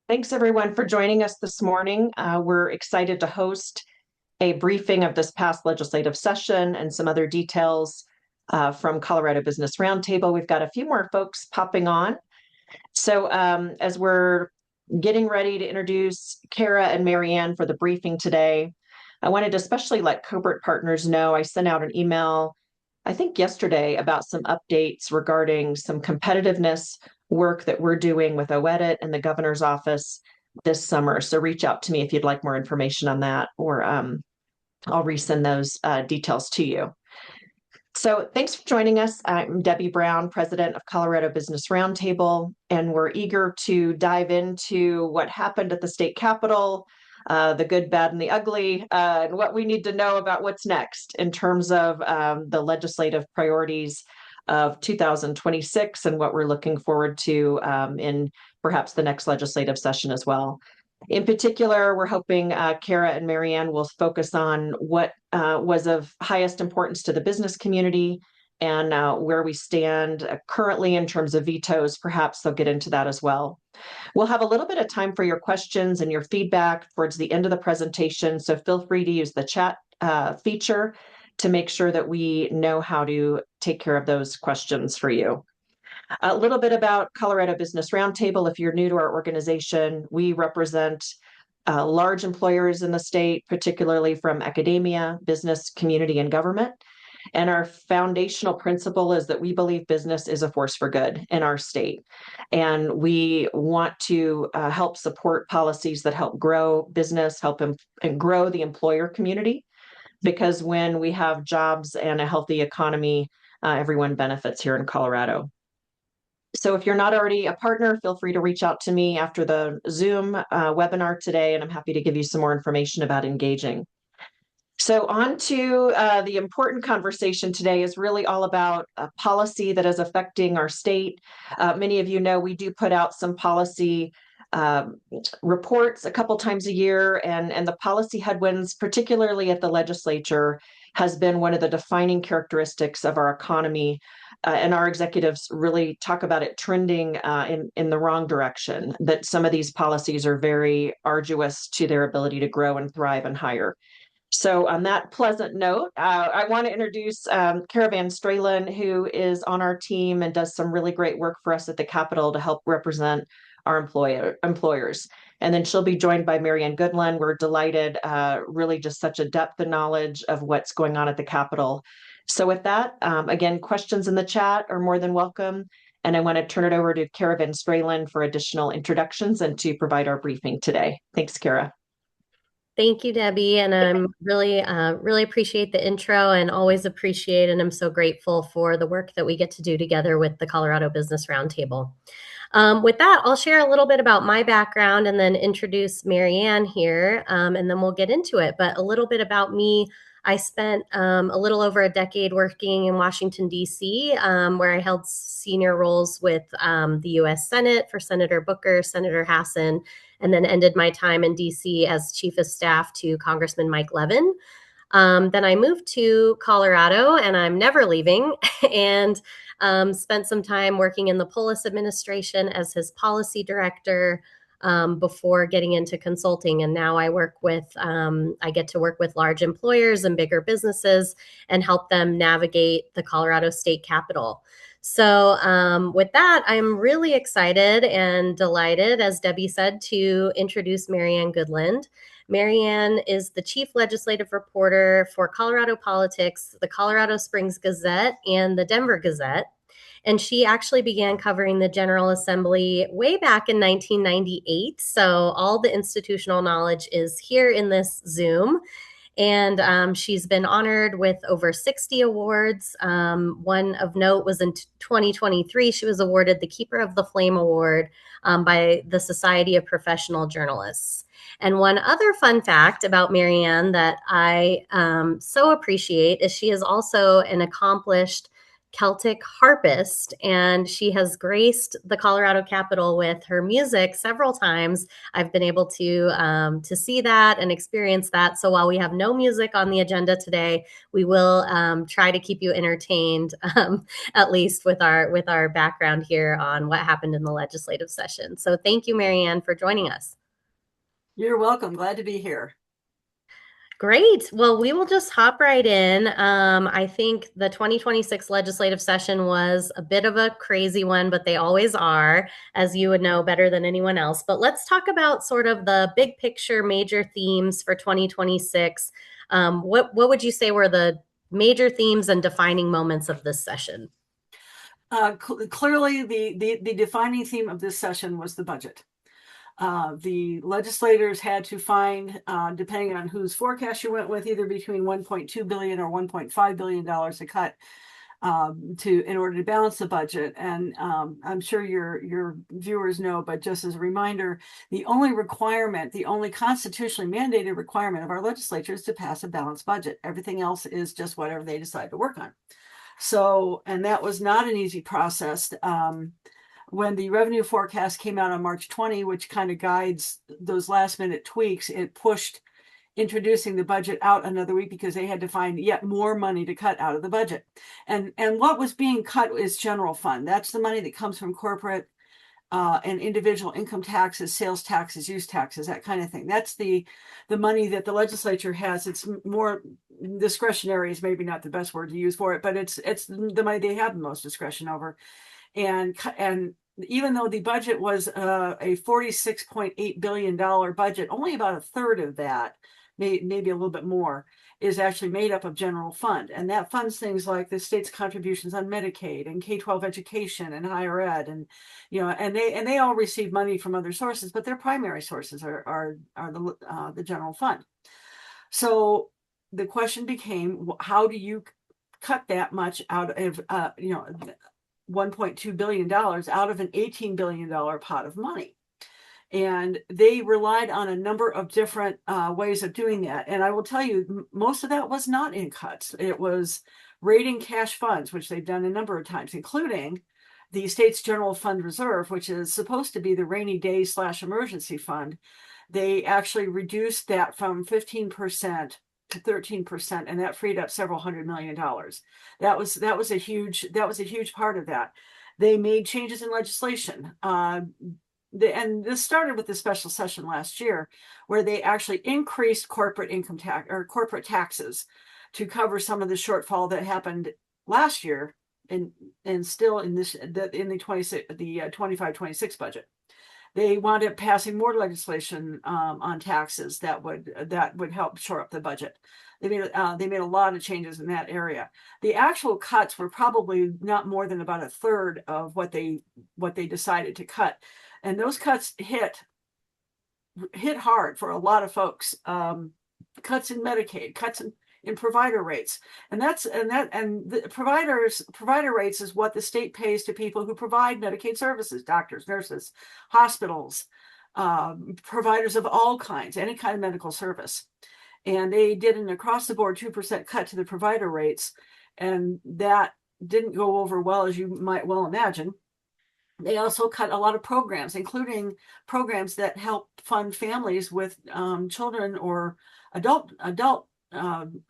Thanks everyone for joining us this morning. We're excited to host a briefing of this past legislative session and some other details from Colorado Business Roundtable. We've got a few more folks popping on. So as we're getting ready to introduce Kara and Marianne for the briefing today, I wanted to especially let COBRT partners know I sent out an email, I think yesterday, about some updates regarding some competitiveness work that we're doing with OEDIT and the governor's office this summer. So reach out to me if you'd like more information on that, or I'll resend those details to you. So thanks for joining us. I'm Debbie Brown, president of Colorado Business Roundtable, and we're eager to dive into what happened at the state capitol, the good, bad, and the ugly, and what we need to know about what's next in terms of the legislative priorities of 2026 and what we're looking forward to in perhaps the next legislative session as well. In particular, we're hoping Kara and Marianne will focus on what was of highest importance to the business community and where we stand currently in terms of vetoes. Perhaps they'll get into that as well. We'll have a little bit of time for your questions and your feedback towards the end of the presentation, so feel free to use the chat feature to make sure that we know how to take care of those questions for you. A little bit about Colorado Business Roundtable. If you're new to our organization, we represent large employers in the state, particularly from academia, business, community, and government. And our foundational principle is that we believe business is a force for good in our state. And we want to help support policies that help grow business, and grow the employer community. Because when we have jobs and a healthy economy, everyone benefits here in Colorado. So if you're not already a partner, feel free to reach out to me after the Zoom webinar today, and I'm happy to give you some more information about engaging. So on to the important conversation today is really all about a policy that is affecting our state. Many of you know we do put out some policy reports a couple times a year, and the policy headwinds, particularly at the legislature, has been one of the defining characteristics of our economy. And our executives really talk about it trending in the wrong direction, that some of these policies are very arduous to their ability to grow and thrive and hire. So on that pleasant note, I want to introduce Kara van Stralen, who is on our team and does some really great work for us at the Capitol to help represent our employers. And then she'll be joined by Marianne Goodland. We're delighted, really just such a depth of knowledge of what's going on at the Capitol. So with that, again, questions in the chat are more than welcome. And I want to turn it over to Kara van Stralen for additional introductions and to provide our briefing today. Thanks, Kara. Thank you, Debbie. And I'm really appreciate the intro and always appreciate, and I'm so grateful for the work that we get to do together with the Colorado Business Roundtable. With that, I'll share a little bit about my background and then introduce Marianne here, and then we'll get into it. But a little bit about me. I spent a little over a decade working in Washington, D.C., where I held senior roles with the U.S. Senate for Senator Booker, Senator Hassan, and then ended my time in D.C. as chief of staff to Congressman Mike Levin. Then I moved to Colorado, and I'm never leaving, and spent some time working in the Polis administration as his policy director before getting into consulting. And now I get to work with large employers and bigger businesses and help them navigate the Colorado State Capitol. So with that, I'm really excited and delighted, as Debbie said, to introduce Marianne Goodland. Marianne is the chief legislative reporter for Colorado Politics, the Colorado Springs Gazette, and the Denver Gazette. And she actually began covering the General Assembly way back in 1998. So all the institutional knowledge is here in this Zoom. And she's been honored with over 60 awards. One of note was in 2023, she was awarded the Keeper of the Flame Award by the Society of Professional Journalists. And one other fun fact about Marianne that I so appreciate is she is also an accomplished Celtic harpist, and she has graced the Colorado Capitol with her music several times. I've been able to see that and experience that. So while we have no music on the agenda today, we will try to keep you entertained, at least with our background here on what happened in the legislative session. So thank you, Marianne, for joining us. You're welcome. Glad to be here. Great. Well, we will just hop right in. I think the 2026 legislative session was a bit of a crazy one, but they always are, as you would know better than anyone else. But let's talk about sort of the big picture major themes for 2026. What would you say were the major themes and defining moments of this session? Clearly, the defining theme of this session was the budget. The legislators had to find, depending on whose forecast you went with, either between $1.2 billion or $1.5 billion to cut in order to balance the budget. And I'm sure your viewers know, but just as a reminder, the only constitutionally mandated requirement of our legislature is to pass a balanced budget. Everything else is just whatever they decide to work on. So, and that was not an easy process. When the revenue forecast came out on March 20, which kind of guides those last minute tweaks, it pushed introducing the budget out another week because they had to find yet more money to cut out of the budget. And what was being cut is general fund. That's the money that comes from corporate and individual income taxes, sales taxes, use taxes, that kind of thing. That's the money that the legislature has. It's more discretionary is maybe not the best word to use for it, but it's the money they have the most discretion over. And even though the budget was a $46.8 billion budget, only about a third of that, maybe a little bit more, is actually made up of general fund. And that funds things like the state's contributions on Medicaid and K-12 education and higher ed. And, and they all receive money from other sources, but their primary sources are the general fund. So the question became, how do you cut that much out of, $1.2 billion out of an $18 billion pot of money? And they relied on a number of different ways of doing that. And I will tell you, most of that was not in cuts. It was raiding cash funds, which they've done a number of times, including the state's general fund reserve, which is supposed to be the rainy day / emergency fund. They actually reduced that from 15% to 13%, and that freed up several $100 million. That was a huge part of that. They made changes in legislation. And this started with the special session last year, where they actually increased corporate income tax or corporate taxes to cover some of the shortfall that happened last year, and still in the 25-26 budget. They wound up passing more legislation on taxes that would help shore up the budget. They made a lot of changes in that area. The actual cuts were probably not more than about a third of what they decided to cut, and those cuts hit hard for a lot of folks. Cuts in Medicaid, cuts in provider rates, and the provider rates is what the state pays to people who provide Medicaid services: doctors, nurses, hospitals, providers of all kinds, any kind of medical service. And they did an across the board 2% cut to the provider rates, and that didn't go over well, as you might well imagine. They also cut a lot of programs, including programs that help fund families with children or adult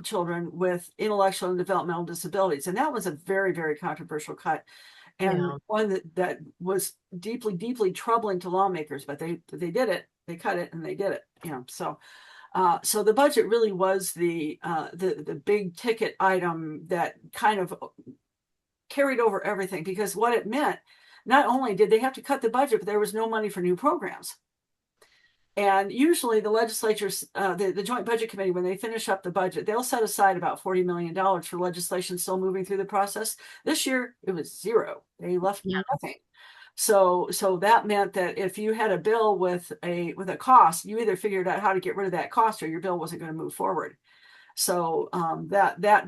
children with intellectual and developmental disabilities. And that was a very, very controversial cut, and one that was deeply, deeply troubling to lawmakers. But they did it. They cut it, and they did it. So the budget really was the big ticket item that kind of carried over everything, because what it meant, not only did they have to cut the budget, but there was no money for new programs. And usually the legislatures, the Joint Budget Committee, when they finish up the budget, they'll set aside about $40 million for legislation still moving through the process. This year, it was zero. They left nothing. So that meant that if you had a bill with a cost, you either figured out how to get rid of that cost, or your bill wasn't going to move forward. So that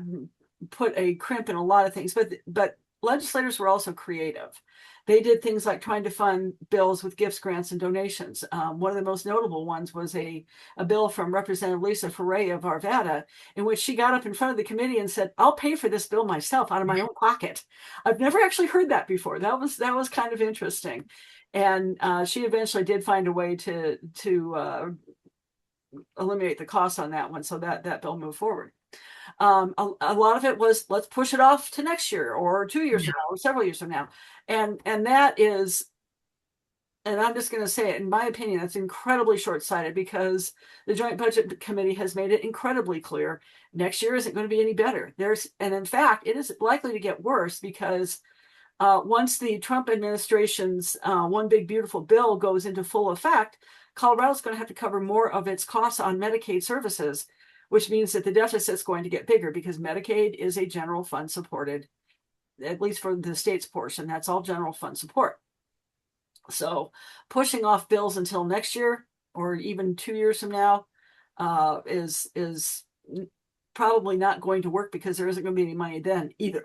put a crimp in a lot of things. But legislators were also creative. They did things like trying to fund bills with gifts, grants, and donations. One of the most notable ones was a bill from Representative Lisa Foray of Arvada, in which she got up in front of the committee and said, "I'll pay for this bill myself out of my own pocket." I've never actually heard that before. That was kind of interesting. And she eventually did find a way to eliminate the cost on that one, so that bill moved forward. A lot of it was, let's push it off to next year or 2 years from now or several years from now. And that is, and I'm just going to say it, in my opinion, that's incredibly short-sighted, because the Joint Budget Committee has made it incredibly clear next year isn't going to be any better. And in fact, it is likely to get worse, because once the Trump administration's One Big Beautiful Bill goes into full effect, Colorado's going to have to cover more of its costs on Medicaid services, which means that the deficit's going to get bigger, because Medicaid is a general fund supported, at least for the state's portion, that's all general fund support. So pushing off bills until next year or even 2 years from now is probably not going to work, because there isn't going to be any money then either.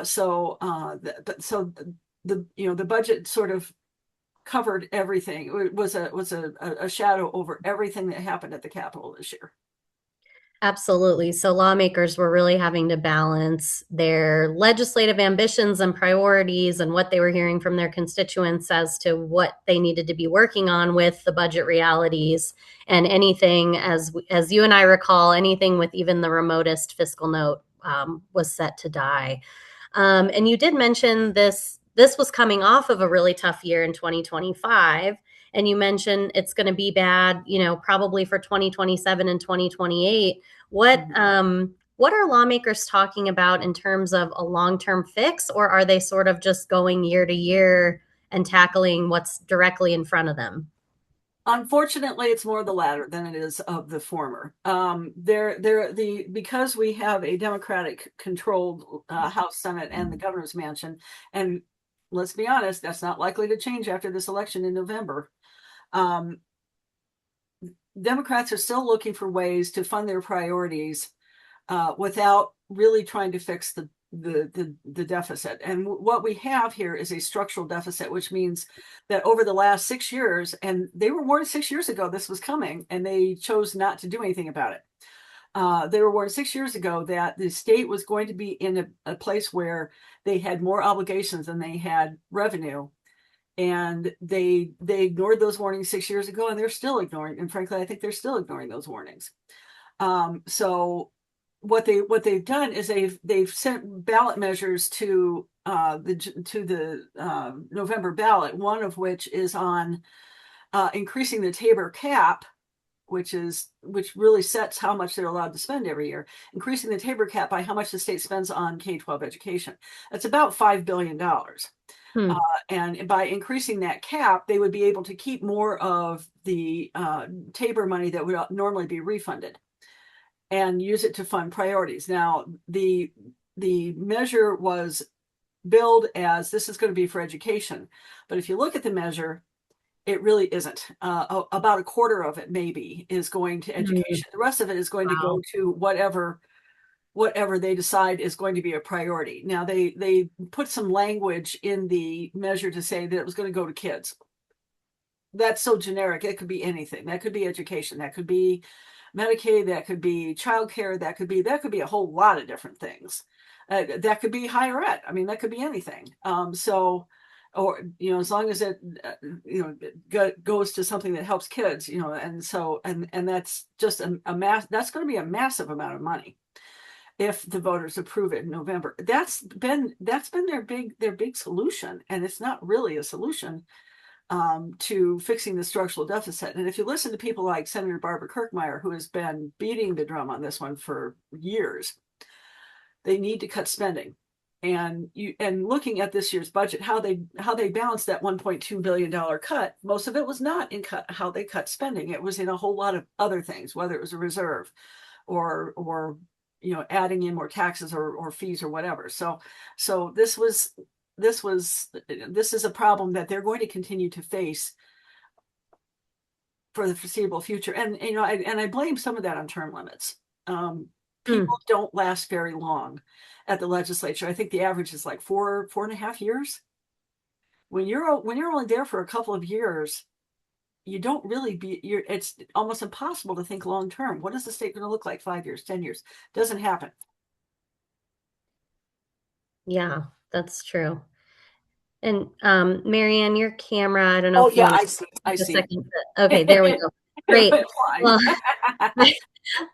So the budget sort of covered everything. It was a shadow over everything that happened at the Capitol this year. Absolutely. So lawmakers were really having to balance their legislative ambitions and priorities and what they were hearing from their constituents as to what they needed to be working on with the budget realities, and anything, as you and I recall, anything with even the remotest fiscal note was set to die. And you did mention this was coming off of a really tough year in 2025. And you mentioned it's going to be bad, probably for 2027 and 2028. What are lawmakers talking about in terms of a long-term fix, or are they sort of just going year to year and tackling what's directly in front of them? Unfortunately, it's more the latter than it is of the former. Because we have a Democratic-controlled House, Senate, and the governor's mansion, and let's be honest, that's not likely to change after this election in November. Democrats are still looking for ways to fund their priorities without really trying to fix the deficit. And what we have here is a structural deficit, which means that over the last 6 years, and they were warned 6 years ago this was coming, and they chose not to do anything about it. They were warned 6 years ago that the state was going to be in a place where they had more obligations than they had revenue. And they ignored those warnings 6 years ago, and they're still ignoring. And frankly, I think they're still ignoring those warnings. So what they've done is they've sent ballot measures to the November ballot. One of which is on increasing the Tabor cap, which really sets how much they're allowed to spend every year. Increasing the Tabor cap by how much the state spends on K-12 education. That's about $5 billion. And by increasing that cap, they would be able to keep more of the Tabor money that would normally be refunded and use it to fund priorities. Now, the measure was billed as this is going to be for education. But if you look at the measure, it really isn't. About a quarter of it maybe is going to education. The rest of it is going to go to whatever they decide is going to be a priority. Now, they put some language in the measure to say that it was going to go to kids. That's so generic. It could be anything. That could be education. That could be Medicaid. That could be childcare. That could be a whole lot of different things. That could be higher ed. I mean, that could be anything. Or as long as it goes to something that helps kids, and that's just that's going to be a massive amount of money if the voters approve it in November. That's been their big solution, and it's not really a solution to fixing the structural deficit. And if you listen to people like Senator Barbara Kirkmeyer, who has been beating the drum on this one for years, they need to cut spending. And looking at this year's budget, how they balanced that $1.2 billion cut, most of it was not in how they cut spending. It was in a whole lot of other things, whether it was a reserve or adding in more taxes or fees or whatever. So this is a problem that they're going to continue to face for the foreseeable future. And I blame some of that on term limits. Hmm. people don't last very long at the legislature. I think the average is like 4.5 years. When you're only there for a couple of years, you don't really it's almost impossible to think long term. What is the state going to look like 5 years, 10 years? Doesn't happen. Yeah, that's true. And Marianne, your camera, I don't know Oh if you yeah, want to I take a see. second. Okay, there we go. It Great. went Well, flying.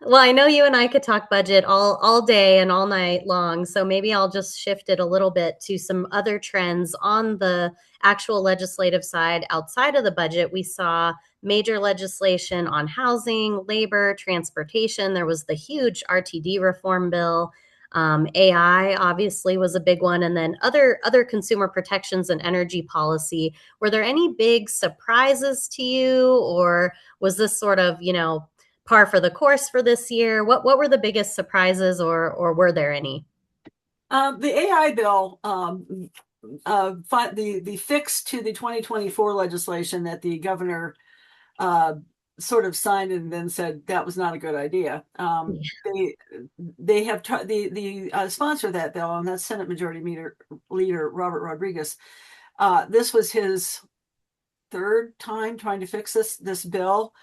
well, I know you and I could talk budget all day and all night long, so maybe I'll just shift it a little bit to some other trends on the actual legislative side outside of the budget. We saw major legislation on housing, labor, transportation. There was the huge RTD reform bill. AI obviously was a big one, and then other consumer protections and energy policy. Were there any big surprises to you, or was this sort of, par for the course for this year? What were the biggest surprises, or were there any? The AI bill, the fix to the 2024 legislation that the governor sort of signed and then said that was not a good idea. They have the sponsor of that bill, and that's Senate Majority Leader Robert Rodriguez. This was his third time trying to fix this bill.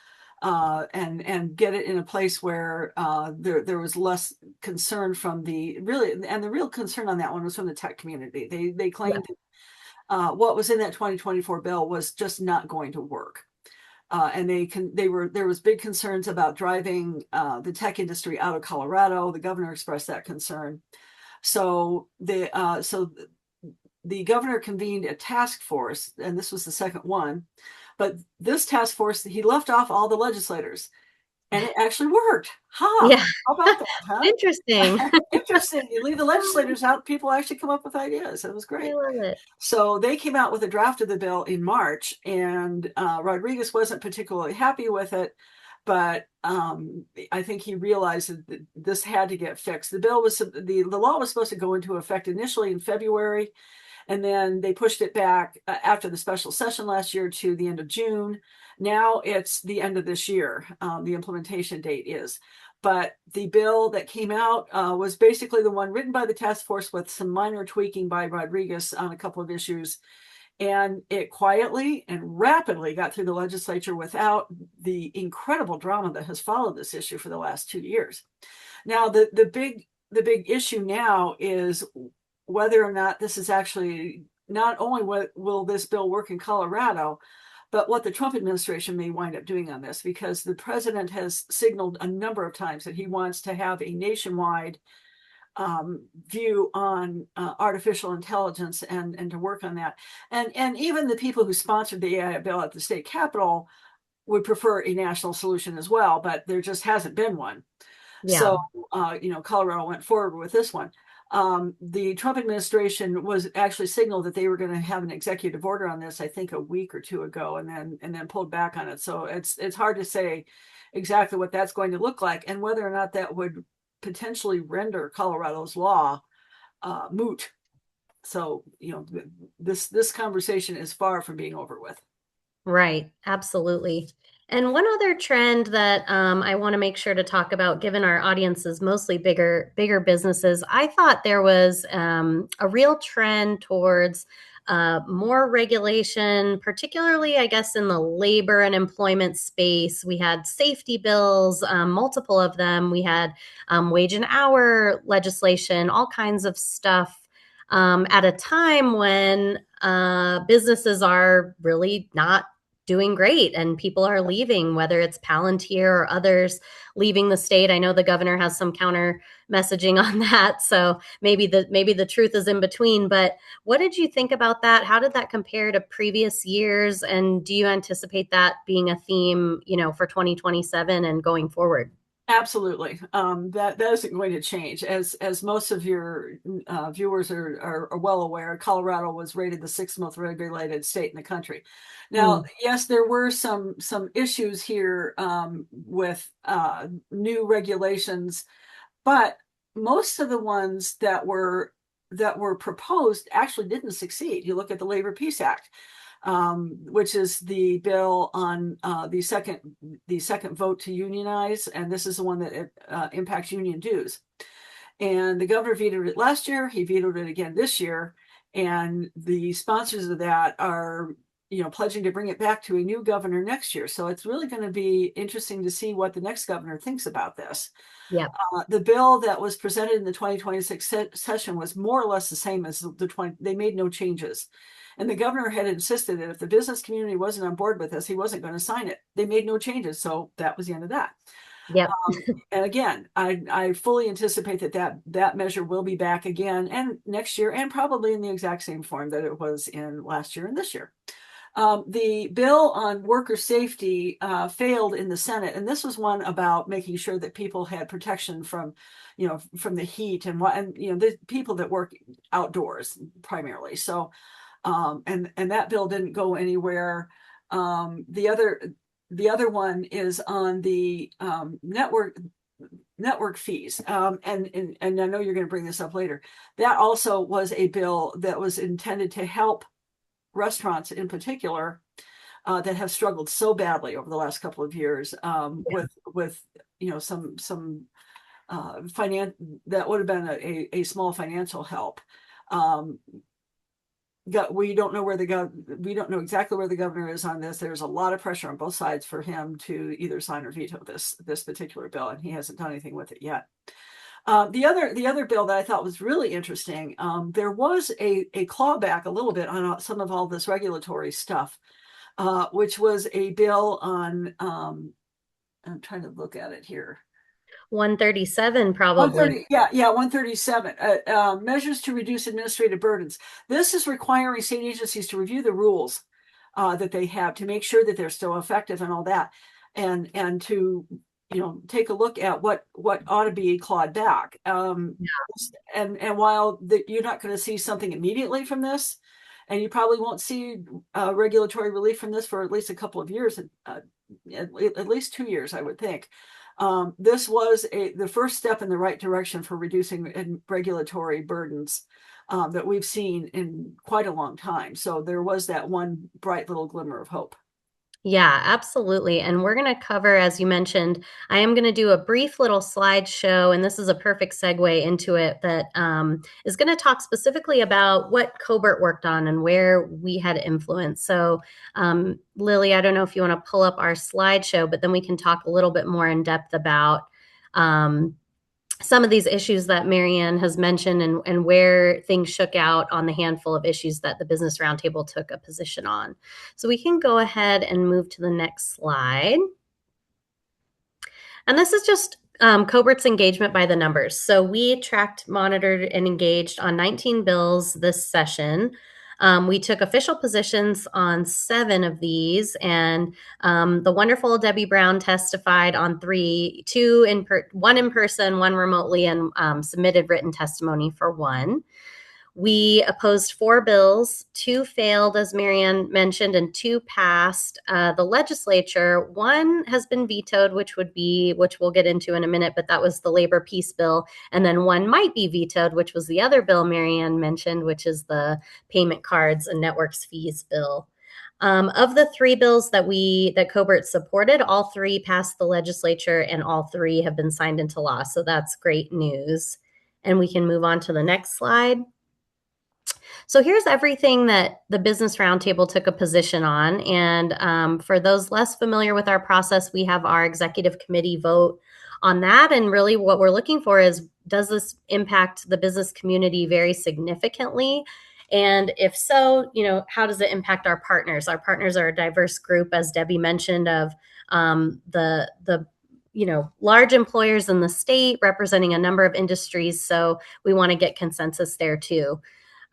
And get it in a place where there was less concern from the real concern on that one was from the tech community. They claimed what was in that 2024 bill was just not going to work. And there was big concerns about driving the tech industry out of Colorado. The governor expressed that concern. So the governor convened a task force, and this was the second one. But this task force, he left off all the legislators, and it actually worked. Yeah. How about that, huh? Interesting. Interesting. You leave the legislators out, people actually come up with ideas. It was I great. love it. So they came out with a draft of the bill in March, and Rodriguez wasn't particularly happy with it, but I think he realized that this had to get fixed. The law was supposed to go into effect initially in February, and then they pushed it back after the special session last year to the end of June. Now it's the end of this year, the implementation date is. But the bill that came out was basically the one written by the task force with some minor tweaking by Rodriguez on a couple of issues. And it quietly and rapidly got through the legislature without the incredible drama that has followed this issue for the last 2 years. Now, the big issue now is whether or not this is actually not only will this bill work in Colorado, but what the Trump administration may wind up doing on this, because the president has signaled a number of times that he wants to have a nationwide view on artificial intelligence and to work on that. And even the people who sponsored the AI bill at the state capitol would prefer a national solution as well, but there just hasn't been one. Yeah. So, Colorado went forward with this one. The Trump administration was actually signaled that they were going to have an executive order on this, I think a week or two ago, and then pulled back on it. So it's hard to say exactly what that's going to look like and whether or not that would potentially render Colorado's law moot. So, this conversation is far from being over with. Right, absolutely. And one other trend that I want to make sure to talk about, given our audience is mostly bigger businesses, I thought there was a real trend towards more regulation, particularly, I guess, in the labor and employment space. We had safety bills, multiple of them. We had wage and hour legislation, all kinds of stuff. At a time when businesses are really not doing great and people are leaving, whether it's Palantir or others leaving the state. I know the governor has some counter messaging on that, so maybe the truth is in between. But what did you think about that? How did that compare to previous years? And do you anticipate that being a theme, for 2027 and going forward? Absolutely. That isn't going to change. As most of your viewers are well aware, Colorado was rated the sixth most regulated state in the country. Now, yes, there were some issues here with new regulations, but most of the ones that were proposed actually didn't succeed. You look at the Labor Peace Act. which is the bill on the second vote to unionize, and this is the one that impacts union dues. And the governor vetoed it last year. He vetoed it again this year, and the sponsors of that are pledging to bring it back to a new governor next year. So it's really going to be interesting to see what the next governor thinks about this. Yeah. The bill that was presented in the 2026 session was more or less the same as they made no changes. And the governor had insisted that if the business community wasn't on board with this, he wasn't going to sign it. They made no changes. So that was the end of that. Yep. And again, I fully anticipate that measure will be back again and next year, and probably in the exact same form that it was in last year and this year. The bill on worker safety failed in the Senate, and this was one about making sure that people had protection from the heat and the people that work outdoors primarily. So, and that bill didn't go anywhere. The other one is on the network fees, and I know you're going to bring this up later. That also was a bill that was intended to help restaurants in particular that have struggled so badly over the last couple of years with some that would have been a small financial help. We don't know exactly where the governor is on this. There's a lot of pressure on both sides for him to either sign or veto this particular bill, and he hasn't done anything with it yet. The other bill that I thought was really interesting, there was a clawback a little bit on some of all this regulatory stuff, which was a bill on, I'm trying to look at it here. 137 probably. 137. Measures to reduce administrative burdens. This is requiring state agencies to review the rules that they have to make sure that they're still effective and all that, and to take a look at what ought to be clawed back. And while you're not going to see something immediately from this, and you probably won't see regulatory relief from this for at least a couple of years, at least 2 years, I would think. This was the first step in the right direction for reducing regulatory burdens that we've seen in quite a long time. So there was that one bright little glimmer of hope. Yeah, absolutely. And we're going to cover, as you mentioned, I am going to do a brief little slideshow, and this is a perfect segue into it that is going to talk specifically about what COBRT worked on and where we had influence. So Lily, I don't know if you want to pull up our slideshow, but then we can talk a little bit more in depth about some of these issues that Marianne has mentioned and where things shook out on the handful of issues that the Business Roundtable took a position on. So we can go ahead and move to the next slide. And this is just COBRT's engagement by the numbers. So we tracked, monitored, and engaged on 19 bills this session. We took official positions on 7 of these, and the wonderful Debbie Brown testified on 3, 2 one in person, 1 remotely, and submitted written testimony for 1. We opposed 4 bills, 2 failed, as Marianne mentioned, and 2 passed the legislature. 1 has been vetoed, which we'll get into in a minute, but that was the labor peace bill. And then 1 might be vetoed, which was the other bill Marianne mentioned, which is the payment cards and networks fees bill. Of the 3 bills that COBRT supported, all 3 passed the legislature and all 3 have been signed into law. So that's great news. And we can move on to the next slide. So here's everything that the Business Roundtable took a position on. And for those less familiar with our process, we have our executive committee vote on that. And really what we're looking for is, does this impact the business community very significantly? And if so, how does it impact our partners? Our partners are a diverse group, as Debbie mentioned, of the large employers in the state representing a number of industries. So we want to get consensus there too.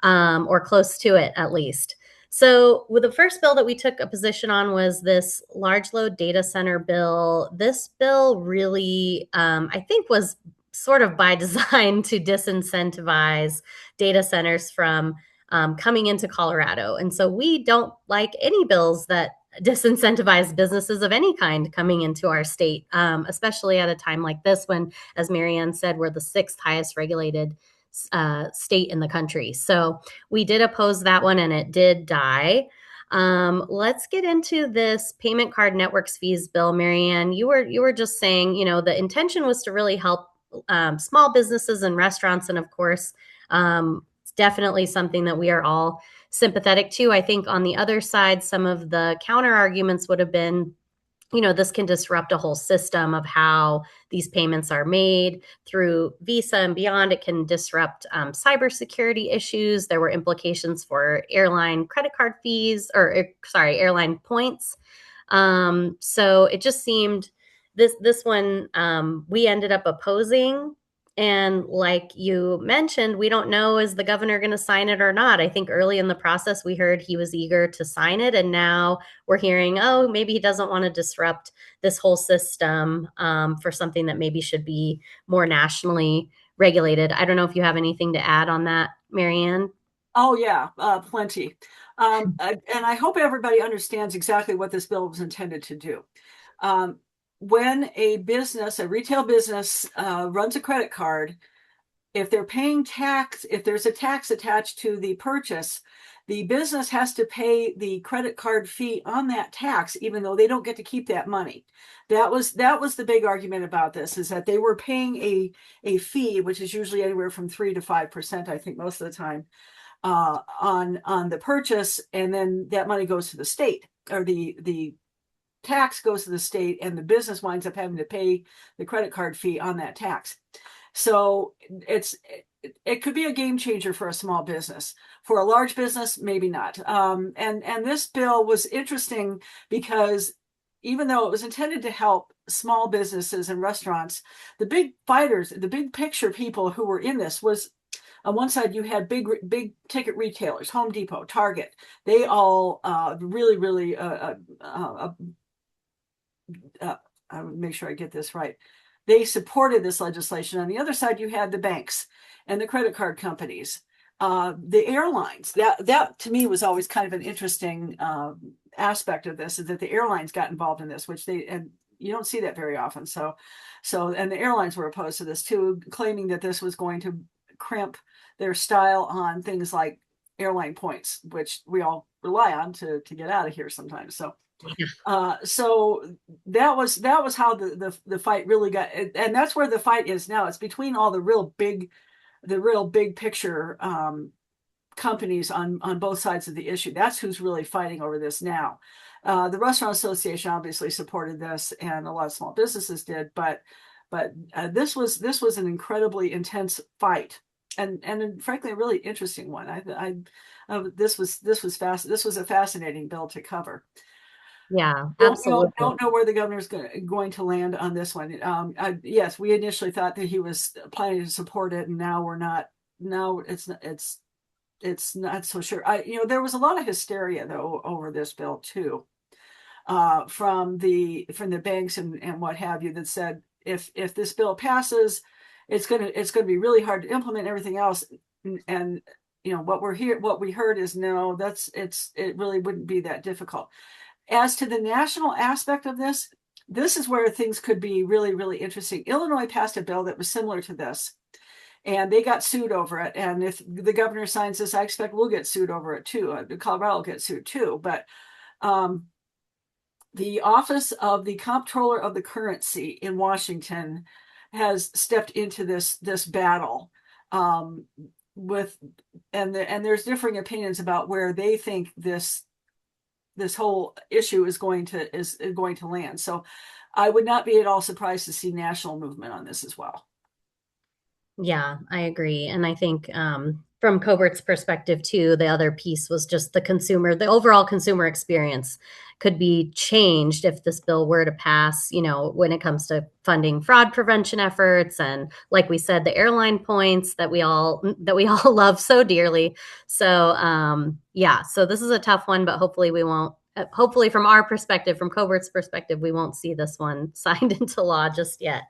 Or close to it, at least. So with the first bill that we took a position on was this large load data center bill. This bill really, I think, was sort of by design to disincentivize data centers from coming into Colorado. And so we don't like any bills that disincentivize businesses of any kind coming into our state, especially at a time like this when, as Marianne said, we're the 6th highest regulated state in the country. So we did oppose that one and it did die. Let's get into this payment card networks fees bill, Marianne. You were just saying, the intention was to really help small businesses and restaurants, and of course, it's definitely something that we are all sympathetic to. I think on the other side, some of the counter arguments would have been, this can disrupt a whole system of how these payments are made through Visa and beyond. It can disrupt cybersecurity issues. There were implications for airline credit card fees, airline points. So it just seemed this one we ended up opposing. And like you mentioned, we don't know, is the governor going to sign it or not? I think early in the process, we heard he was eager to sign it. And now we're hearing, oh, maybe he doesn't want to disrupt this whole system for something that maybe should be more nationally regulated. I don't know if you have anything to add on that, Marianne. Oh, yeah, plenty. And I hope everybody understands exactly what this bill was intended to do. When a retail business runs a credit card, if they're paying tax, if there's a tax attached to the purchase, the business has to pay the credit card fee on that tax, even though they don't get to keep that money. That was the big argument about this, is that they were paying a fee, which is usually anywhere from 3 to 5%, I think most of the time, on the purchase, and then that money goes to the state, or the tax goes to the state, and the business winds up having to pay the credit card fee on that tax. So it could be a game changer for a small business. For a large business, maybe not. And this bill was interesting because even though it was intended to help small businesses and restaurants, the big fighters, the big picture people who were in this was, on one side, you had big ticket retailers, Home Depot, Target. They all really I would make sure I get this right. They supported this legislation. On the other side, you had the banks and the credit card companies, the airlines. That to me was always kind of an interesting aspect of this, is that the airlines got involved in this, and you don't see that very often. And the airlines were opposed to this too, claiming that this was going to crimp their style on things like airline points, which we all rely on to get out of here sometimes. So that was how the fight really got, and that's where the fight is now. It's between all the real big picture companies on both sides of the issue. That's who's really fighting over this now. The Restaurant Association obviously supported this, and a lot of small businesses did, but this was an incredibly intense fight, and frankly a really interesting one. This was a fascinating bill to cover. Yeah, absolutely. Don't know where the governor's going to land on this one. Yes, we initially thought that he was planning to support it, and now we're not. Now it's not so sure. There was a lot of hysteria though over this bill too, from the banks and what have you, that said if this bill passes, it's gonna be really hard to implement everything else. And what we heard is no, it really wouldn't be that difficult. As to the national aspect of this is where things could be really, really interesting. Illinois passed a bill that was similar to this, and they got sued over it. And if the governor signs this, I expect we'll get sued over it too. Colorado will get sued too. But the Office of the Comptroller of the Currency in Washington has stepped into this battle and there's differing opinions about where they think this whole issue is going to land. So I would not be at all surprised to see national movement on this as well. Yeah, I agree. And I think from COBRT's perspective too, the other piece was just the overall consumer experience could be changed if this bill were to pass, when it comes to funding fraud prevention efforts. And like we said, the airline points that we all love so dearly. So so this is a tough one, but hopefully we won't, from our perspective, from COBRT's perspective, we won't see this one signed into law just yet.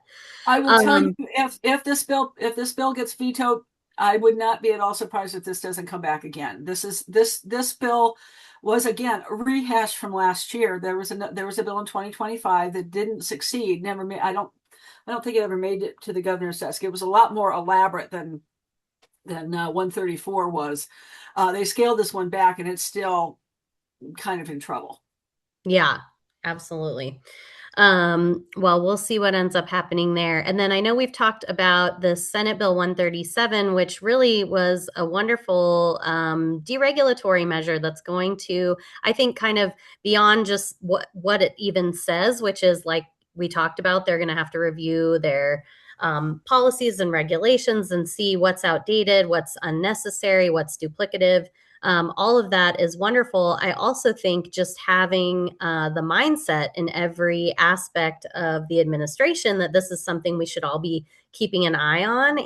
I will tell you, if this bill gets vetoed, I would not be at all surprised if this doesn't come back again. This bill was again a rehash from last year. There was a bill in 2025 that didn't succeed. Never made. I don't think it ever made it to the governor's desk. It was a lot more elaborate than 134 was. They scaled this one back, and it's still kind of in trouble. Yeah, absolutely. Well, we'll see what ends up happening there. And then I know we've talked about the Senate Bill 137, which really was a wonderful deregulatory measure that's going to, I think, kind of beyond just what it even says, which is like we talked about, they're going to have to review their policies and regulations and see what's outdated, what's unnecessary, what's duplicative. All of that is wonderful. I also think just having the mindset in every aspect of the administration that this is something we should all be keeping an eye on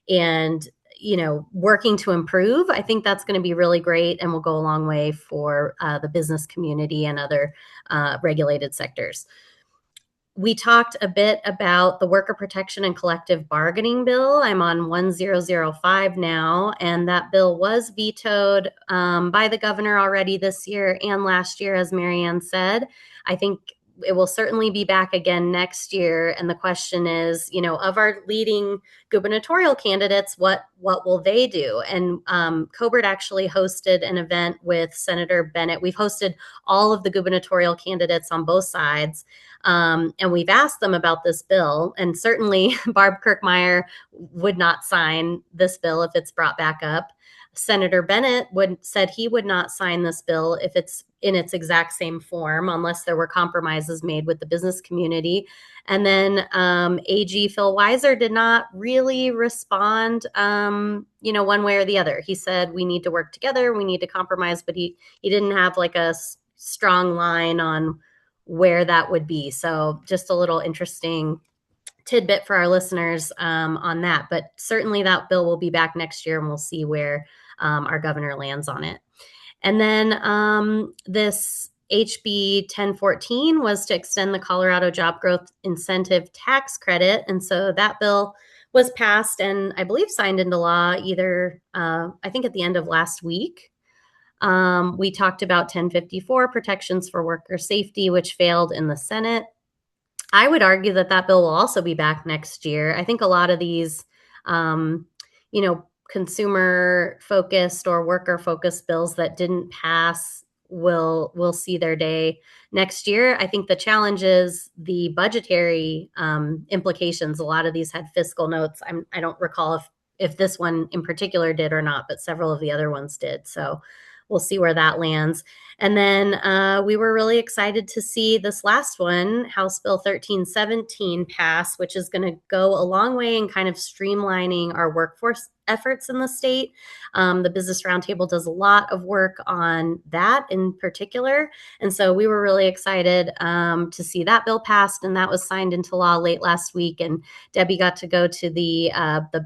and working to improve. I think that's going to be really great and will go a long way for the business community and other regulated sectors. We talked a bit about the Worker Protection and Collective Bargaining Bill. I'm on 1005 now, and that bill was vetoed by the governor already this year and last year, as Marianne said. I think it will certainly be back again next year. And the question is, of our leading gubernatorial candidates, what will they do? And COBRT actually hosted an event with Senator Bennett. We've hosted all of the gubernatorial candidates on both sides. And we've asked them about this bill. And certainly Barb Kirkmeyer would not sign this bill if it's brought back up. Senator Bennett said he would not sign this bill if it's in its exact same form, unless there were compromises made with the business community. And then AG Phil Weiser did not really respond, one way or the other. He said, we need to work together, we need to compromise, but he didn't have like a strong line on where that would be. So just a little interesting tidbit for our listeners on that. But certainly that bill will be back next year, and we'll see where our governor lands on it. And then this HB 1014 was to extend the Colorado Job Growth Incentive Tax Credit. And so that bill was passed and I believe signed into law either, I think at the end of last week. We talked about 1054, protections for worker safety, which failed in the Senate. I would argue that bill will also be back next year. I think a lot of these, consumer focused or worker focused bills that didn't pass will see their day next year. I think the challenge is the budgetary implications. A lot of these had fiscal notes. I don't recall if this one in particular did or not, but several of the other ones did. So we'll see where that lands. And then we were really excited to see this last one, House Bill 1317, pass, which is going to go a long way in kind of streamlining our workforce efforts in the state. The Business Roundtable does a lot of work on that in particular. And so we were really excited to see that bill passed, and that was signed into law late last week. And Debbie got to go to the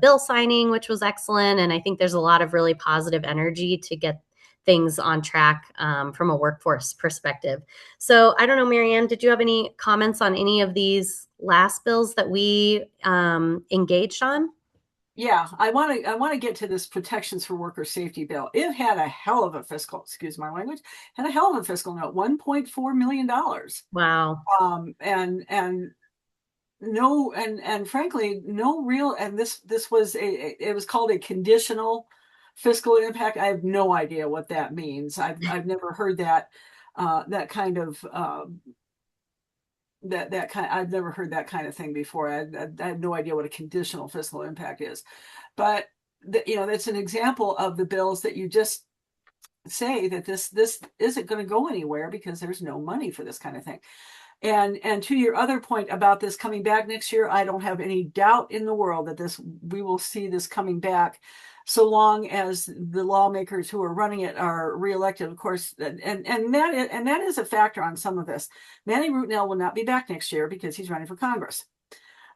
bill signing, which was excellent. And I think there's a lot of really positive energy to get things on track from a workforce perspective. So I don't know, Marianne, did you have any comments on any of these last bills that we engaged on? Yeah, I want to get to this protections for worker safety bill. It had a hell of a fiscal, excuse my language, had a hell of a fiscal note, $1.4 million. Wow. And frankly, no real, and this was it was called a conditional fiscal impact. I have no idea what that means. I've never heard that kind of I've never heard that kind of thing before. I have no idea what a conditional fiscal impact is, but that's an example of the bills that you just say that this isn't going to go anywhere because there's no money for this kind of thing. And to your other point about this coming back next year, I don't have any doubt in the world that we will see this coming back, so long as the lawmakers who are running it are reelected, of course. And that is a factor on some of this. Manny Rootnell will not be back next year because he's running for Congress.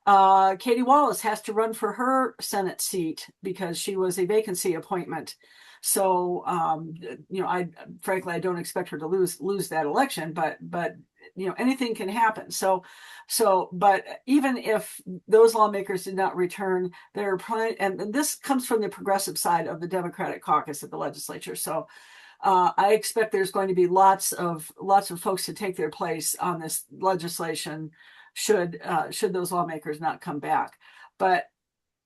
Katie Wallace has to run for her Senate seat because she was a vacancy appointment. So, I frankly don't expect her to lose that election, but anything can happen. But even if those lawmakers did not return, and this comes from the progressive side of the Democratic caucus of the legislature. So I expect there's going to be lots of folks to take their place on this legislation should those lawmakers not come back. But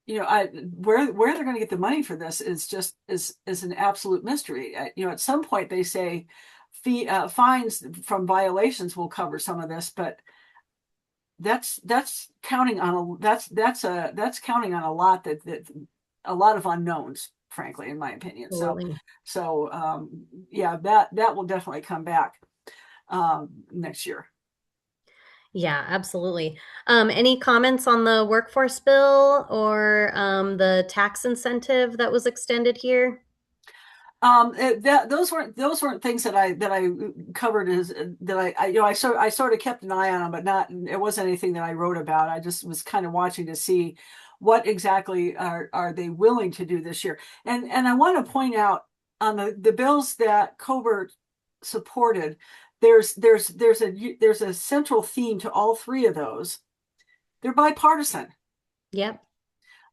where they're going to get the money for this is an absolute mystery. At some point they say fines from violations will cover some of this, but that's counting on that's counting on a lot that a lot of unknowns, frankly, in my opinion. Absolutely. Yeah, that will definitely come back next year. Yeah, absolutely. Any comments on the workforce bill or the tax incentive that was extended here? Those weren't things that I covered as that I sort of kept an eye on them, but it wasn't anything that I wrote about. I just was kind of watching to see what exactly are they willing to do this year. And I want to point out on the bills that COBRT supported, there's a central theme to all three of those. They're bipartisan. Yep.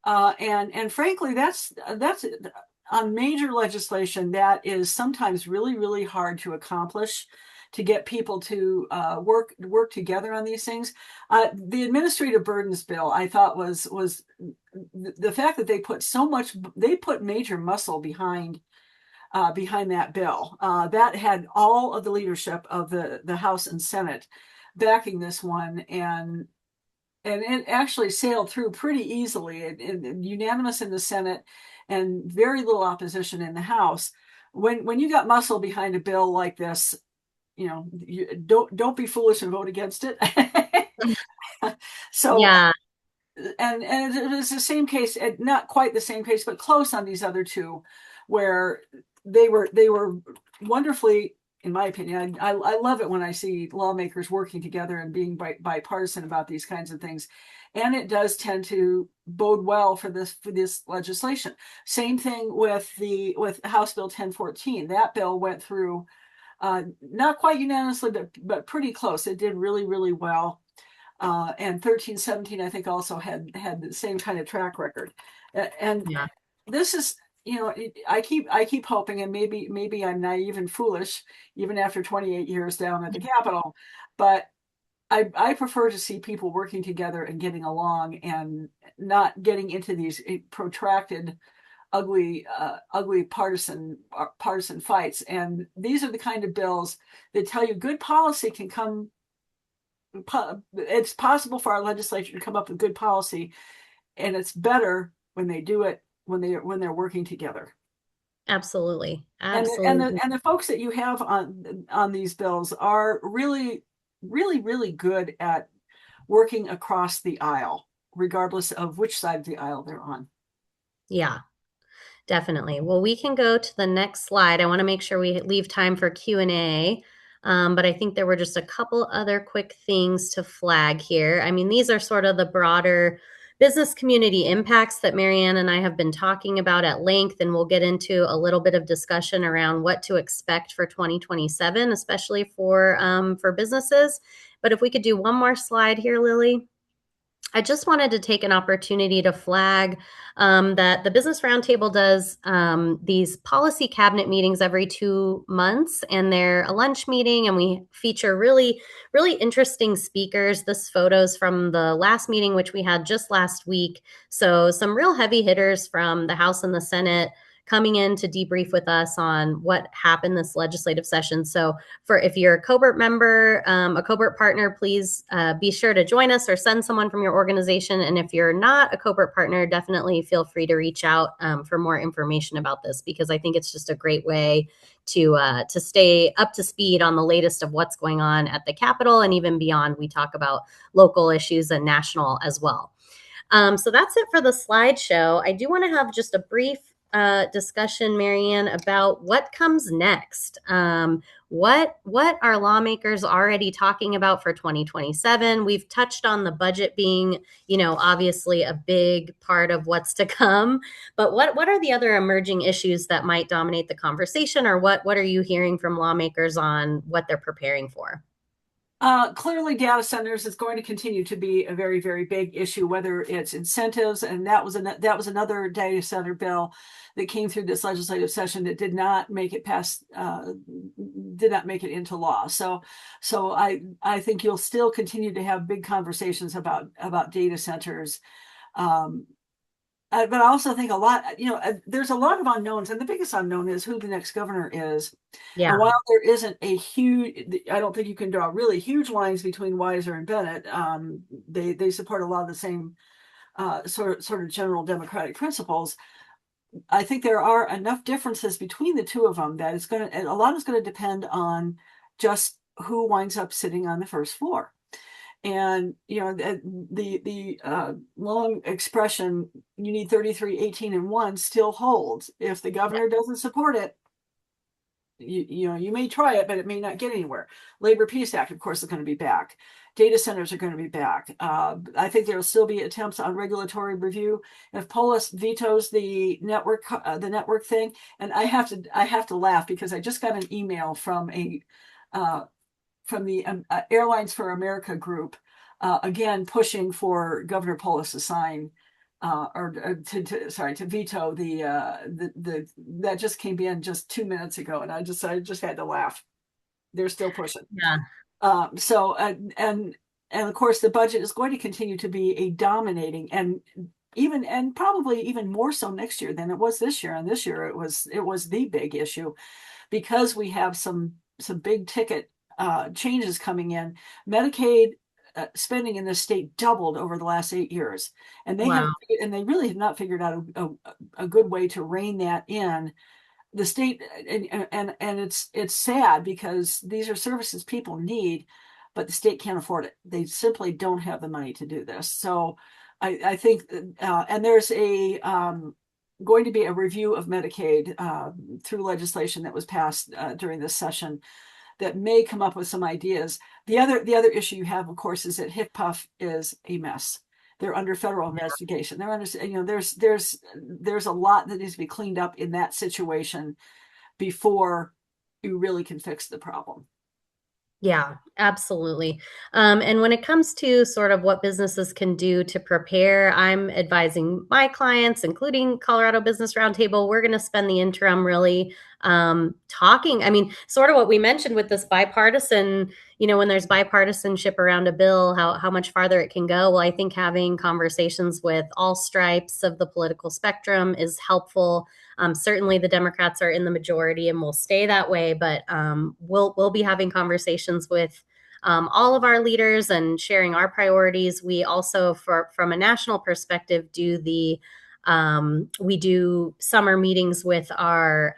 And frankly, that's on major legislation that is sometimes really, really hard to accomplish, to get people to work together on these things. The administrative burdens bill, I thought was the fact that they put major muscle behind that bill. That had all of the leadership of the House and Senate backing this one, and it actually sailed through pretty easily, and unanimous in the Senate and very little opposition in the House. When you got muscle behind a bill like this, you don't be foolish and vote against it. So yeah, and it was the same case, not quite the same case, but close on these other two, where they were wonderfully, in my opinion. I love it when I see lawmakers working together and being bipartisan about these kinds of things, and it does tend to bode well for this legislation. Same thing with House Bill 1014. That bill went through not quite unanimously, but pretty close. It did really, really well. And 1317, I think, also had the same kind of track record. And yeah, this is, I keep hoping, and maybe I'm naive and foolish, even after 28 years down at the Capitol, but I prefer to see people working together and getting along, and not getting into these protracted, ugly partisan fights. And these are the kind of bills that tell you good policy can come. It's possible for our legislature to come up with good policy, and it's better when they do it when they're working together. absolutely. And Absolutely. the folks that you have on these bills are really, really, really good at working across the aisle, regardless of which side of the aisle they're on. Yeah, definitely. Well, we can go to the next slide. I want to make sure we leave time for Q&A. But I think there were just a couple other quick things to flag here. I mean, these are sort of the broader business community impacts that Marianne and I have been talking about at length, and we'll get into a little bit of discussion around what to expect for 2027, especially for businesses. But if we could do one more slide here, Lily. I just wanted to take an opportunity to flag that the Business Roundtable does these policy cabinet meetings every 2 months, and they're a lunch meeting, and we feature really, really interesting speakers. This photo's from the last meeting, which we had just last week. So some real heavy hitters from the House and the Senate coming in to debrief with us on what happened this legislative session. So if you're a COBRT member, a COBRT partner, please be sure to join us or send someone from your organization. And if you're not a COBRT partner, definitely feel free to reach out for more information about this, because I think it's just a great way to stay up to speed on the latest of what's going on at the Capitol and even beyond. We talk about local issues and national as well. So that's it for the slideshow. I do want to have just a brief discussion, Marianne, about what comes next. What are lawmakers already talking about for 2027? We've touched on the budget being, obviously a big part of what's to come. But what are the other emerging issues that might dominate the conversation, or what are you hearing from lawmakers on what they're preparing for? Clearly, data centers is going to continue to be a very, very big issue, whether it's incentives, and that was another data center bill that came through this legislative session that did not make it into law. So I think you'll still continue to have big conversations about data centers. but I also think there's a lot of unknowns, and the biggest unknown is who the next governor is. Yeah. And while there isn't a huge, I don't think you can draw really huge lines between Weiser and Bennett. They support a lot of the same sort of general democratic principles. I think there are enough differences between the two of them that a lot is going to depend on just who winds up sitting on the first floor. And the long expression, you need 33, 18, and 1 still holds. If the governor doesn't support it, you may try it, but it may not get anywhere. Labor Peace Act, of course, is going to be back. Data centers are going to be back. I think there will still be attempts on regulatory review. If Polis vetoes the network thing, and I have to laugh because I just got an email from the Airlines for America group, again pushing for Governor Polis to sign to veto the that just came in just 2 minutes ago, and I just had to laugh. They're still pushing. Yeah. And of course the budget is going to continue to be a dominating and probably even more so next year than it was this year. And this year it was the big issue because we have some big ticket changes coming in. Medicaid spending in this state doubled over the last 8 years, and they really have not figured out a good way to rein that in. The state and it's sad because these are services people need, but the state can't afford it. They simply don't have the money to do this. So I think and there's going to be a review of Medicaid through legislation that was passed during this session that may come up with some ideas. The other issue you have, of course, is that HICPUF is a mess. They're under federal investigation. They're under, there's a lot that needs to be cleaned up in that situation before you really can fix the problem. Yeah, absolutely. And when it comes to sort of what businesses can do to prepare, I'm advising my clients, including Colorado Business Roundtable, we're going to spend the interim really talking. I mean, sort of what we mentioned with this bipartisan, when there's bipartisanship around a bill, how much farther it can go. Well, I think having conversations with all stripes of the political spectrum is helpful. Certainly the Democrats are in the majority and will stay that way, but we'll be having conversations with all of our leaders and sharing our priorities. We also, from a national perspective, we do summer meetings with our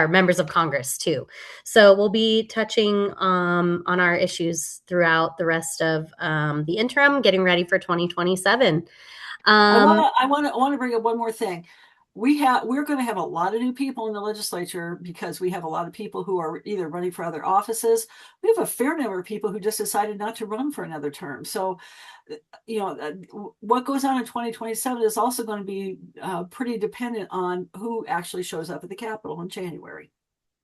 members of Congress too. So we'll be touching on our issues throughout the rest of the interim, getting ready for 2027. I want to bring up one more thing. We're going to have a lot of new people in the legislature because we have a lot of people who are either running for other offices. We have a fair number of people who just decided not to run for another term. So, what goes on in 2027 is also going to be pretty dependent on who actually shows up at the Capitol in January.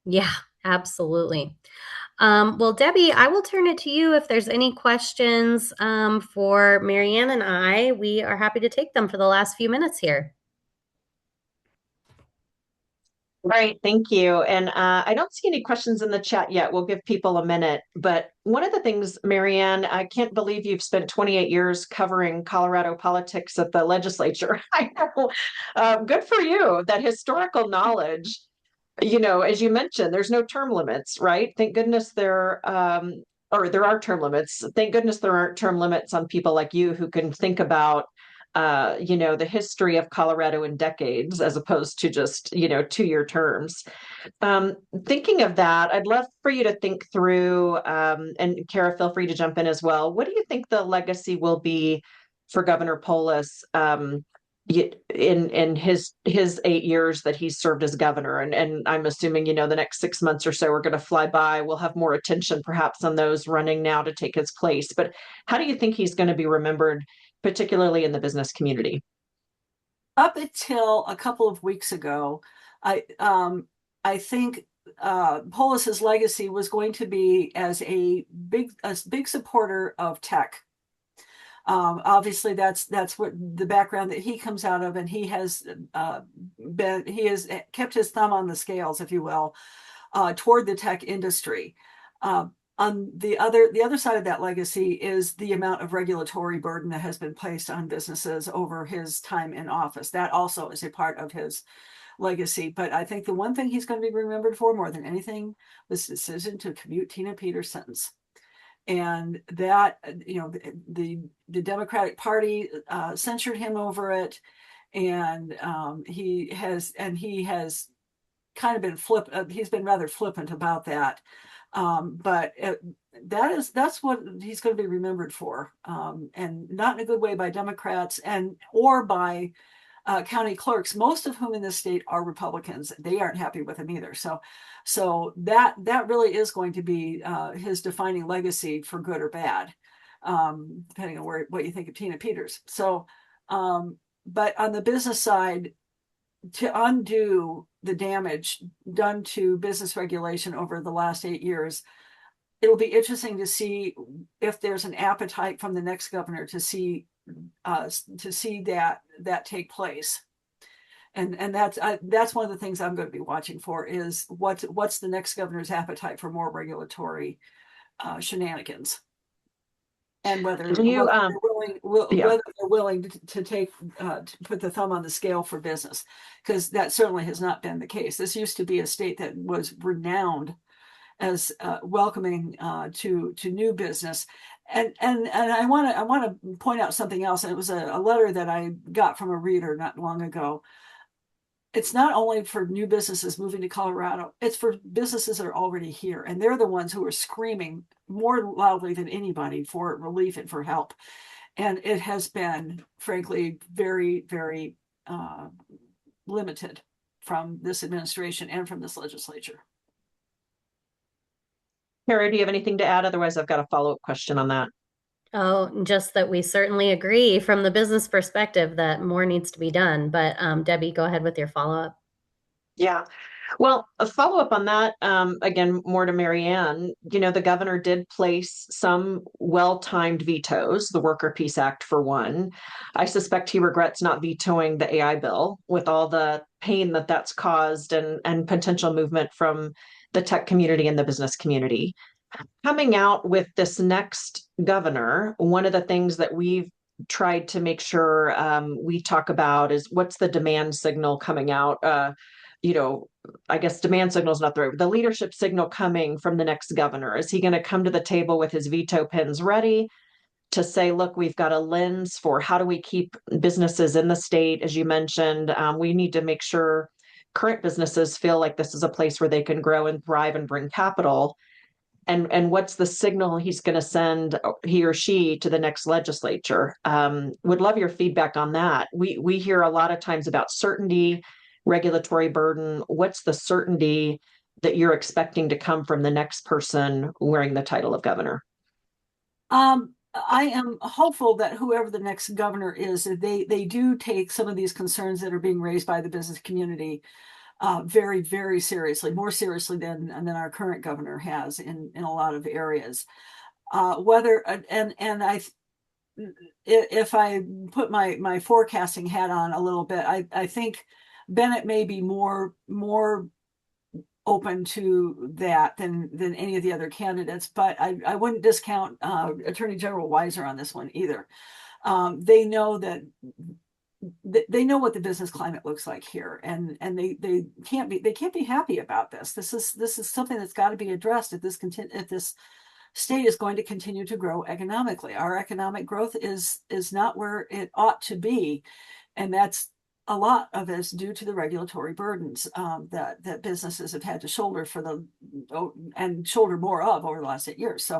Yeah, absolutely. Well, Debbie, I will turn it to you if there's any questions for Marianne and I. We are happy to take them for the last few minutes here. Right, thank you. And I don't see any questions in the chat yet. We'll give people a minute. But one of the things, Marianne, I can't believe you've spent 28 years covering Colorado politics at the legislature. I know. Good for you. That historical knowledge, as you mentioned, there's no term limits, right? Thank goodness there are term limits. Thank goodness there aren't term limits on people like you who can think about the history of Colorado in decades, as opposed to just, 2-year terms. Thinking of that, I'd love for you to think through, and Kara, feel free to jump in as well. What do you think the legacy will be for Governor Polis in his 8 years that he's served as governor? And I'm assuming, the next 6 months or so are going to fly by. We'll have more attention perhaps on those running now to take his place. But how do you think he's going to be remembered, particularly in the business community? Up until a couple of weeks ago, I think Polis's legacy was going to be as a big supporter of tech. Obviously, that's what the background that he comes out of, and he has kept his thumb on the scales, if you will, toward the tech industry. On the other side of that legacy is the amount of regulatory burden that has been placed on businesses over his time in office. That also is a part of his legacy. But I think the one thing he's going to be remembered for more than anything was the decision to commute Tina Peters' sentence. And that, the Democratic Party censured him over it, and he has kind of been he's been rather flippant about that. But that's what he's going to be remembered for, and not in a good way by Democrats or by county clerks, most of whom in this state are Republicans. They aren't happy with him either. So that really is going to be his defining legacy, for good or bad, depending on what you think of Tina Peters. So, but on the business side, to undo the damage done to business regulation over the last 8 years, it'll be interesting to see if there's an appetite from the next governor to see that take place. And that's one of the things I'm going to be watching for, is what's the next governor's appetite for more regulatory shenanigans, and whether they're willing to take to put the thumb on the scale for business, because that certainly has not been the case. This used to be a state that was renowned as welcoming to new business. And I want to point out something else. And it was a letter that I got from a reader not long ago. It's not only for new businesses moving to Colorado, it's for businesses that are already here. And they're the ones who are screaming more loudly than anybody for relief and for help. And it has been, frankly, very, very limited from this administration and from this legislature. Kara, do you have anything to add? Otherwise, I've got a follow-up question on that. Oh, just that we certainly agree from the business perspective that more needs to be done. But Debbie, go ahead with your follow-up. Yeah. Well, a follow-up on that, again, more to Marianne, the governor did place some well-timed vetoes, the Worker Peace Act for one. I suspect he regrets not vetoing the AI bill with all the pain that's caused and potential movement from the tech community and the business community. Coming out with this next governor, one of the things that we've tried to make sure we talk about is what's the demand signal coming out. I guess demand signal is not the right word. The leadership signal coming from the next governor. Is he going to come to the table with his veto pens ready to say, look, we've got a lens for how do we keep businesses in the state? As you mentioned, we need to make sure current businesses feel like this is a place where they can grow and thrive and bring capital. And what's the signal he's going to send, he or she, to the next legislature? Would love your feedback on that. We hear a lot of times about certainty, regulatory burden. What's the certainty that you're expecting to come from the next person wearing the title of governor? I am hopeful that whoever the next governor is, they do take some of these concerns that are being raised by the business community very, very seriously, more seriously than our current governor has in a lot of areas. If I put my forecasting hat on a little bit, I think Bennett may be more open to that than any of the other candidates, but I wouldn't discount Attorney General Weiser on this one either. They know that. They know what the business climate looks like here, and they can't be happy about this. This is something that's got to be addressed if this state is going to continue to grow economically. Our economic growth is not where it ought to be, and that's a lot of it is due to the regulatory burdens that businesses have had to shoulder and shoulder more of over the last 8 years.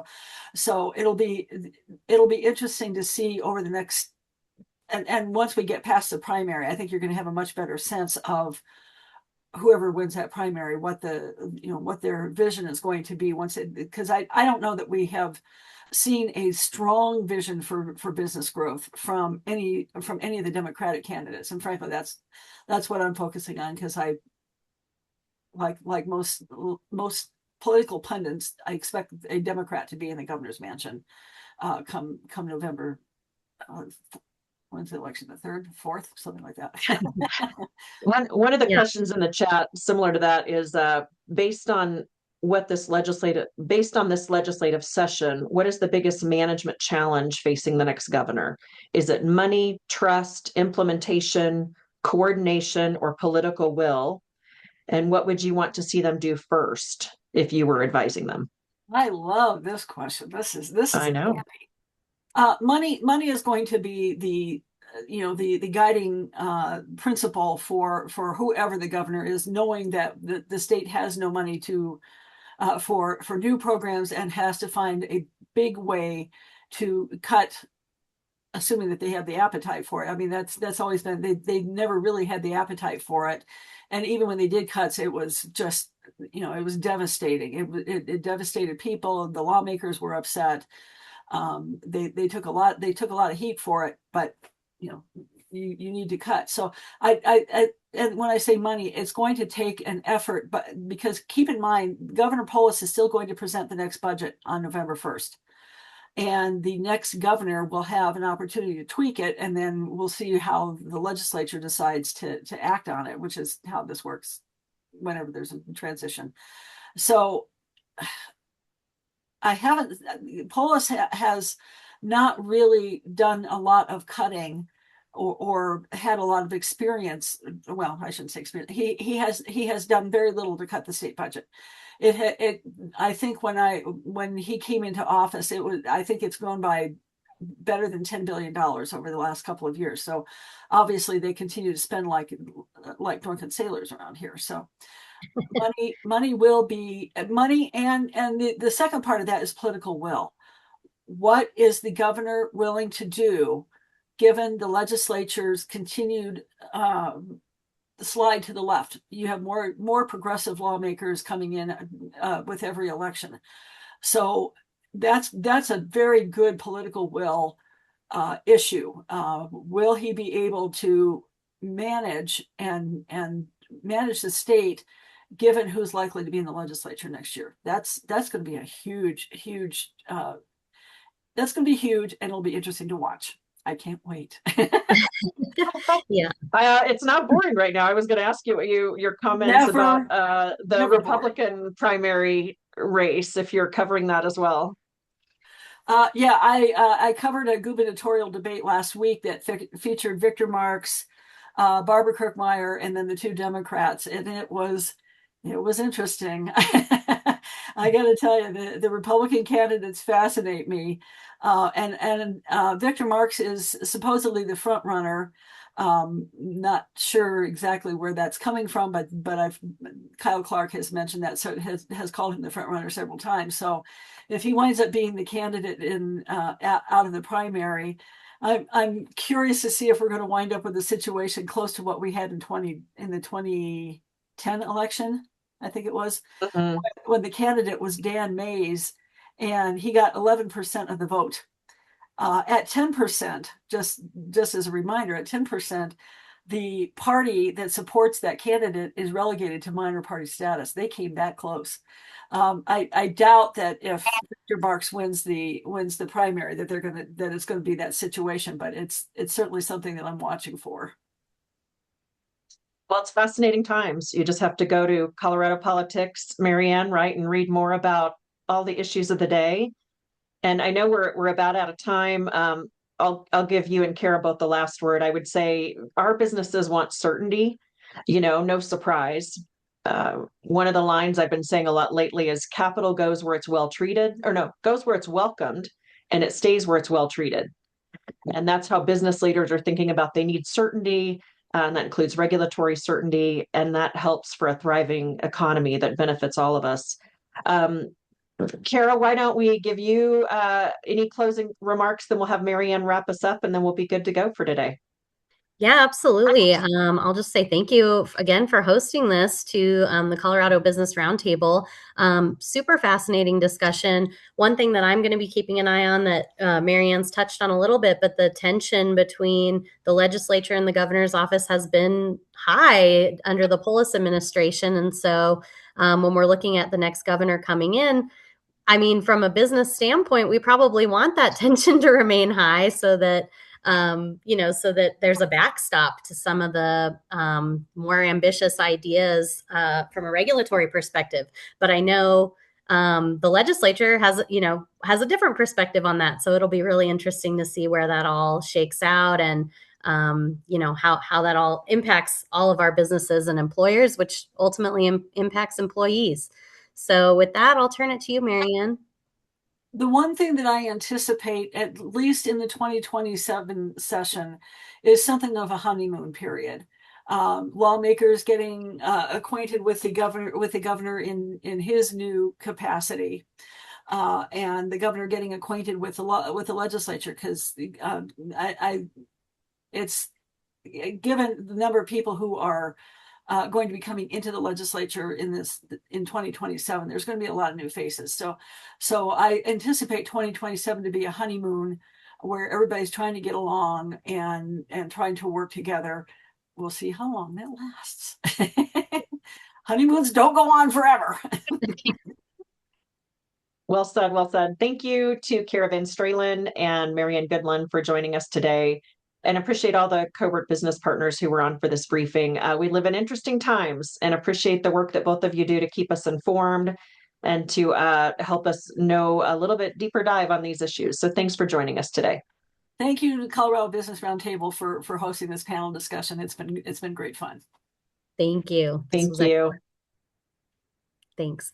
So it'll be interesting to see over the next. And once we get past the primary, I think you're going to have a much better sense of whoever wins that primary, what their vision is going to be because I don't know that we have seen a strong vision for business growth from any of the Democratic candidates. And frankly, that's what I'm focusing on, because I like most political pundits, I expect a Democrat to be in the governor's mansion come November. When's the election? The 3rd, 4th, something like that. One of the questions in the chat similar to that is based on what this based on this legislative session, what is the biggest management challenge facing the next governor? Is it money, trust, implementation, coordination, or political will? And what would you want to see them do first if you were advising them? I love this question. This is I know. Money is going to be the guiding principle for whoever the governor is, knowing that the state has no money to for new programs and has to find a big way to cut, assuming that they have the appetite for it. I mean, that's always been, they never really had the appetite for it. And even when they did cuts, it was just, it was devastating. It devastated people. The lawmakers were upset. They took a lot of heat for it, but you need to cut. So and when I say money, it's going to take an effort, but because keep in mind, Governor Polis is still going to present the next budget on November 1st. And the next governor will have an opportunity to tweak it, and then we'll see how the legislature decides to act on it, which is how this works whenever there's a transition. So Polis has not really done a lot of cutting or had a lot of experience. Well, I shouldn't say experience. He has done very little to cut the state budget. I think when he came into office, I think it's grown by better than $10 billion over the last couple of years. So obviously they continue to spend like drunken sailors around here. So money will be money. And the second part of that is political will. What is the governor willing to do given the legislature's continued slide to the left? You have more progressive lawmakers coming in with every election. So that's a very good political will issue. Will he be able to manage and manage the state given who's likely to be in the legislature next year? That's going to be a huge that's going to be huge, and it'll be interesting to watch. I can't wait. Yeah. It's not boring right now. I was going to ask you what your comments about the Republican primary race, if you're covering that as well. Yeah, I covered a gubernatorial debate last week that featured Victor Marx, Barbara Kirkmeyer, and then the two Democrats, and it was interesting. I got to tell you, the Republican candidates fascinate me. And Victor Marx is supposedly the front runner. Not sure exactly where that's coming from, but Kyle Clark has mentioned that, so has called him the front runner several times. So if he winds up being the candidate out of the primary, I'm curious to see if we're going to wind up with a situation close to what we had in the 2010 election. I think it was when the candidate was Dan Mays, and he got 11% of the vote. At 10%, just as a reminder, at 10%, the party that supports that candidate is relegated to minor party status. They came that close. I doubt that if Victor Marx wins the primary, that it's going to be that situation. But it's certainly something that I'm watching for. Well, it's fascinating times. You just have to go to Colorado Politics, Marianne, right, and read more about all the issues of the day. And I know we're about out of time. I'll give you and Kara both the last word. I would say our businesses want certainty, no surprise. One of the lines I've been saying a lot lately is capital goes where it's well treated, goes where it's welcomed, and it stays where it's well treated. And that's how business leaders are thinking about. They need certainty. And that includes regulatory certainty, and that helps for a thriving economy that benefits all of us. Kara, why don't we give you any closing remarks, then we'll have Marianne wrap us up, and then we'll be good to go for today. Yeah, absolutely. I'll just say thank you again for hosting this to the Colorado Business Roundtable. Super fascinating discussion. One thing that I'm going to be keeping an eye on that Marianne's touched on a little bit, but the tension between the legislature and the governor's office has been high under the Polis administration. And so when we're looking at the next governor coming in, I mean, from a business standpoint, we probably want that tension to remain high so that so that there's a backstop to some of the more ambitious ideas from a regulatory perspective. But I know the legislature has a different perspective on that. So it'll be really interesting to see where that all shakes out, and how that all impacts all of our businesses and employers, which ultimately impacts employees. So with that, I'll turn it to you, Marianne. The one thing that I anticipate, at least in the 2027 session, is something of a honeymoon period. Lawmakers getting acquainted with the governor in his new capacity, and the governor getting acquainted with the legislature, because it's given the number of people who are going to be coming into the legislature in 2027. There's going to be a lot of new faces. So I anticipate 2027 to be a honeymoon where everybody's trying to get along and trying to work together. We'll see how long that lasts. Honeymoons don't go on forever. Well said, well said. Thank you to Kara van Stralen and Marianne Goodland for joining us today, and appreciate all the COBRT business partners who were on for this briefing. We live in interesting times, and appreciate the work that both of you do to keep us informed and to help us know a little bit deeper dive on these issues. So thanks for joining us today. Thank you to Colorado Business Roundtable for hosting this panel discussion. It's been great fun. Thank you. Thank you. Thanks.